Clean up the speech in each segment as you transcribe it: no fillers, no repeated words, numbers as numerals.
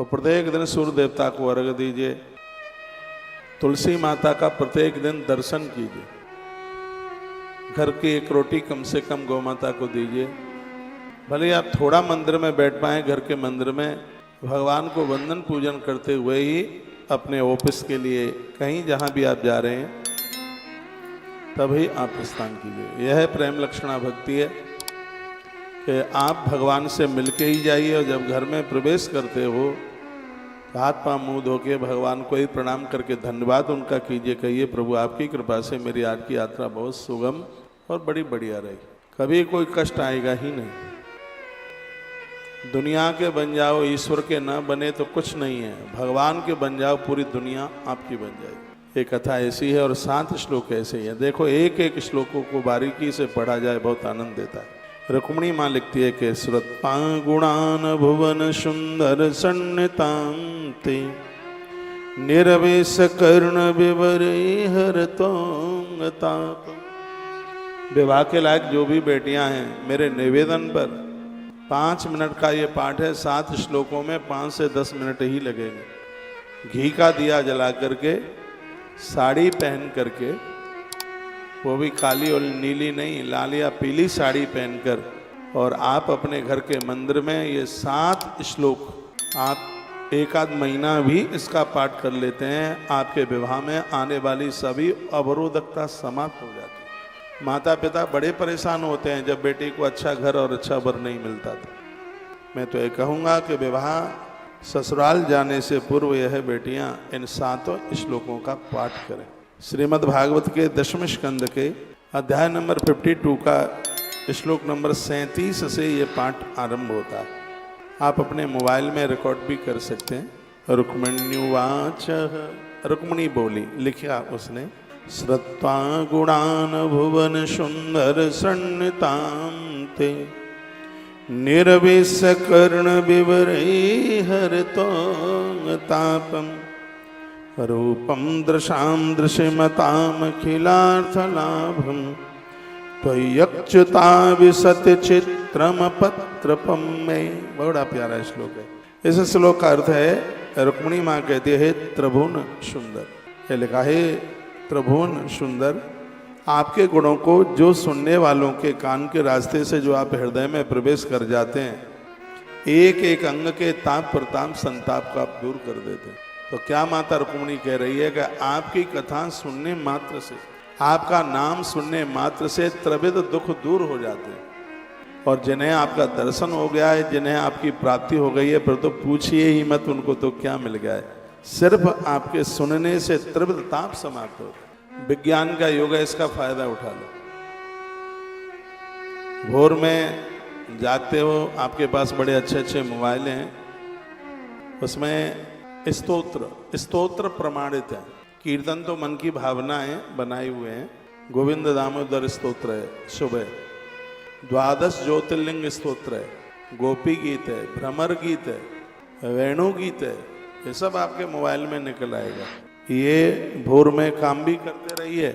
प्रत्येक दिन सूर्य देवता को अर्घ्य दीजिए, तुलसी माता का प्रत्येक दिन दर्शन कीजिए, घर की एक रोटी कम से कम गौ माता को दीजिए। भले आप थोड़ा मंदिर में बैठ पाएं, घर के मंदिर में भगवान को वंदन पूजन करते हुए ही अपने ऑफिस के लिए कहीं जहां भी आप जा रहे हैं तभी आप प्रस्थान कीजिए। यह प्रेम लक्षणा भक्ति है कि आप भगवान से मिलके ही जाइए और जब घर में प्रवेश करते हो तो हाथ पांव मुंह धो के भगवान को ही प्रणाम करके धन्यवाद उनका कीजिए। कहिए प्रभु आपकी कृपा से मेरी आज की यात्रा बहुत सुगम और बड़ी बढ़िया रही, कभी कोई कष्ट आएगा ही नहीं। दुनिया के बन जाओ, ईश्वर के न बने तो कुछ नहीं है, भगवान के बन जाओ, पूरी दुनिया आपकी बन जाएगी। एक कथा ऐसी है और 7 श्लोक ऐसे ही है। देखो एक एक श्लोकों को बारीकी से पढ़ा जाए, बहुत आनंद देता है। रुक्मिणी माँ लिखती है कि श्रुत्वा गुणान भुवन सुंदर सन्नितांते निरवेश कर्ण विवरे हरतोंगताप। विवाह के लायक जो भी बेटियां हैं, मेरे निवेदन पर 5 मिनट का ये पाठ है। 7 श्लोकों में 5 से 10 मिनट ही लगेंगे। घी का दिया जला करके, साड़ी पहन करके, वो भी काली और नीली नहीं, लाल या पीली साड़ी पहनकर, और आप अपने घर के मंदिर में ये 7 श्लोक आप एक आध महीना भी इसका पाठ कर लेते हैं, आपके विवाह में आने वाली सभी अवरोधकता समाप्त हो जाती है। माता पिता बड़े परेशान होते हैं जब बेटी को अच्छा घर और अच्छा वर नहीं मिलता था। मैं तो ये कहूँगा कि विवाह ससुराल जाने से पूर्व यह बेटियां इन 7 श्लोकों का पाठ करें। श्रीमद् भागवत के 10वें स्कंद के अध्याय नंबर 52 का श्लोक नंबर 37 से ये पाठ आरंभ होता है। आप अपने मोबाइल में रिकॉर्ड भी कर सकते हैं। रुक्मिण्युवाच, रुक्मिणी बोली, लिखा उसने, श्रुत्वा गुणान भुवन सुंदर सन्नितांते निरवेश कर्ण विवरे हरतोंगतापम रूपम दृशां दृश्यमताम खिलार्थलाभम त्वय्यच्युता विशति चित्रम पत्रपम में। बड़ा प्यारा श्लोक है। इस श्लोक का अर्थ है, रुक्मिणी माँ कहती है, त्रिभुवन सुंदर, ये लिखा है त्रिभुवन सुंदर, आपके गुणों को जो सुनने वालों के कान के रास्ते से जो आप हृदय में प्रवेश कर जाते हैं, एक एक अंग के ताप प्रताप संताप को आप दूर कर देते हैं। तो क्या माता रुक्मिणी कह रही है कि आपकी कथा सुनने मात्र से, आपका नाम सुनने मात्र से त्रिविध दुख दूर हो जाते हैं। और जिन्हें आपका दर्शन हो गया है, जिन्हें आपकी प्राप्ति हो गई है, फिर तो पूछिए ही मत, उनको तो क्या मिल गया है। सिर्फ आपके सुनने से त्रिविध ताप समाप्त हो। विज्ञान का युग है, इसका फायदा उठा लो। भोर में जागते हो, आपके पास बड़े अच्छे अच्छे मोबाइल हैं, उसमें स्तोत्र प्रमाणित है। कीर्तन तो मन की भावनाएं बनाए हुए हैं। गोविंद दामोदर स्तोत्र है, सुबह 12 ज्योतिर्लिंग स्तोत्र है, गोपी गीत है, भ्रमर गीत है, वेणु गीत है, ये सब आपके मोबाइल में निकल आएगा। ये भोर में काम भी करते रहिए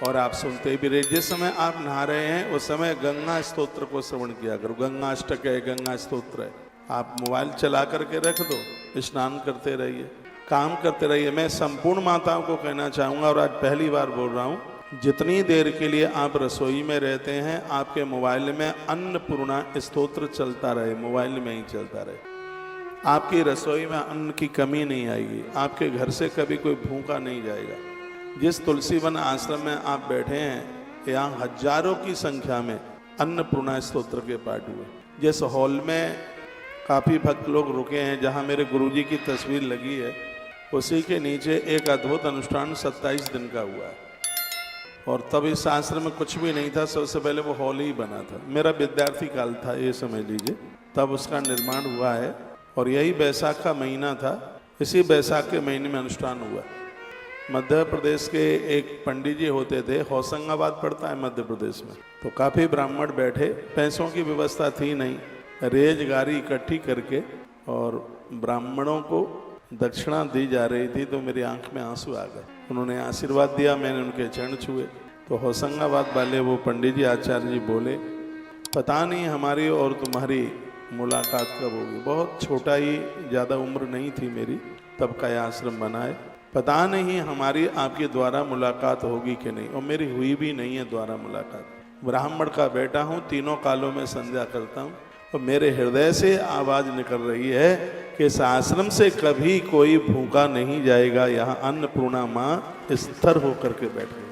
और आप सुनते भी रहिए। जिस समय आप नहा रहे हैं उस समय गंगा स्तोत्र को श्रवण किया करो। गंगा अष्टक है, गंगा स्तोत्र है, आप मोबाइल चला करके रख दो, स्नान करते रहिए, काम करते रहिए। मैं संपूर्ण माताओं को कहना चाहूँगा, और आज पहली बार बोल रहा हूँ, जितनी देर के लिए आप रसोई में रहते हैं, आपके मोबाइल में अन्नपूर्णा स्तोत्र चलता रहे, मोबाइल में ही चलता रहे। आपकी रसोई में अन्न की कमी नहीं आएगी, आपके घर से कभी कोई भूखा नहीं जाएगा। जिस तुलसी वन आश्रम में आप बैठे हैं, यहाँ हजारों की संख्या में अन्नपूर्णा स्तोत्र के पाठ हुए। जिस हॉल में काफ़ी भक्त लोग रुके हैं, जहाँ मेरे गुरुजी की तस्वीर लगी है, उसी के नीचे एक अद्भुत अनुष्ठान 27 दिन का हुआ है। और तब इस आश्रम में कुछ भी नहीं था, सबसे पहले वो हॉल ही बना था। मेरा विद्यार्थी काल था, ये समझ लीजिए, तब उसका निर्माण हुआ है। और यही बैसाख का महीना था, इसी बैसाख के महीने में अनुष्ठान हुआ। मध्य प्रदेश के एक पंडित जी होते थे, होशंगाबाद पड़ता है मध्य प्रदेश में, तो काफ़ी ब्राह्मण बैठे, पैसों की व्यवस्था थी नहीं, रेजगारी इकट्ठी करके और ब्राह्मणों को दक्षिणा दी जा रही थी। तो मेरी आंख में आंसू आ गए। उन्होंने आशीर्वाद दिया, मैंने उनके चरण छुए। तो होशंगाबाद वाले वो पंडित जी, आचार्य जी बोले, पता नहीं हमारी और तुम्हारी मुलाकात कब होगी। बहुत छोटा ही, ज़्यादा उम्र नहीं थी मेरी तब का ये आश्रम बनाए। पता नहीं हमारी आपके द्वारा मुलाकात होगी कि नहीं, और मेरी हुई भी नहीं है द्वारा मुलाकात। ब्राह्मण का बेटा हूँ, तीनों कालों में संध्या करता हूँ, और मेरे हृदय से आवाज़ निकल रही है कि इस आश्रम से कभी कोई भूखा नहीं जाएगा। यहाँ अन्नपूर्णा माँ स्थिर होकर के बैठ गई।